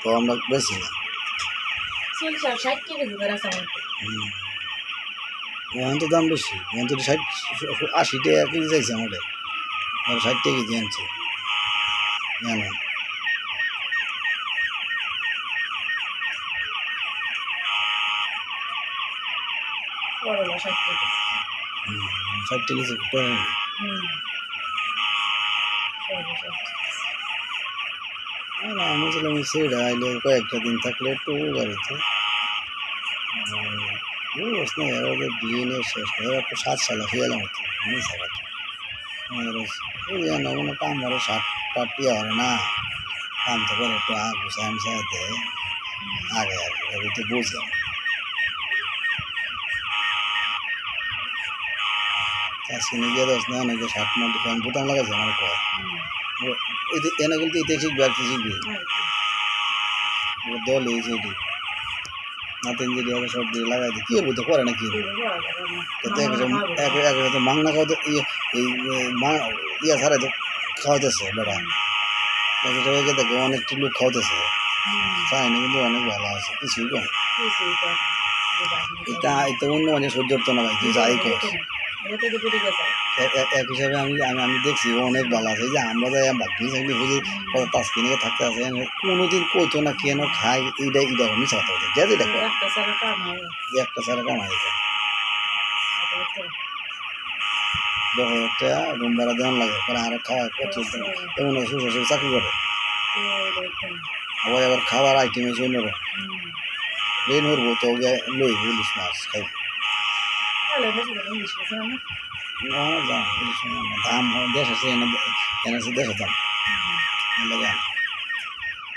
তো আমরা বেশি না। এখন তো দাম বেশি, এখন তো 60 টাকা কেজি চাইছে আমাদের, আর 60 টাকা কেজি আনছে জানো। 60 টাকা কেজি করে না। আমি ছিলাম সেটা আইলে কয়েকটা দিন থাকলে একটু বাড়িতে বুঝ না, এরা ওদের বিয়ে নিয়ে শেষ এরা একটু 7 সাল খেয়ালাম হতো আমি সারা ওই যেন কোনো কাম করে 60 হয় না, কাম তো করে একটু গুছাম সাথে আগে আগে তো বুঝলাম আজকে নিজে দোষ না নাকি 60 ফ্যান বোতাম লাগাইছে আমার কয় এনে কিন্তু এতে শিখবে আর কি শিখবি দল এই সেটি নাতেন যদি আগে সব দিয়ে লাগাই দিই কী বলতে করে না কি তো মাংনা খাওয়াতে ইয়া ছাড়াই তো খাওয়াইতেছে বেড়া সবাইকে দেখে অনেকটি লোক খাওয়াতেছে চাই না, কিন্তু অনেক ভালো আছে কিছুই কম এটা এটা অন্য অনেক সহ্য হতো না ভাই তুই যাই কর। এক হিসাবে আমি আমি আমি দেখছি অনেক ভালো আছে, এই যে আমরা যাই বাকি চাকরি বুঝি কত তাস্কি নিয়ে থাকতে আছে কোনোদিন কইতো না কেন খাই এইটা এইটা মিশা কথা বলতে যে যেটা একটা সারা কামাই যখন একটা রুম ভাড়া দেওয়ান লাগে পরে আরো খাওয়া প্রচুর এমন শ্বশুর চাকরি করে আবার আবার খাবার আইটেম হয়েছে অন্যরকম রেন হরবো তো লই ইলিশ মাছ খাই দাম দেশ আছে এনে দেশের দাম লাগে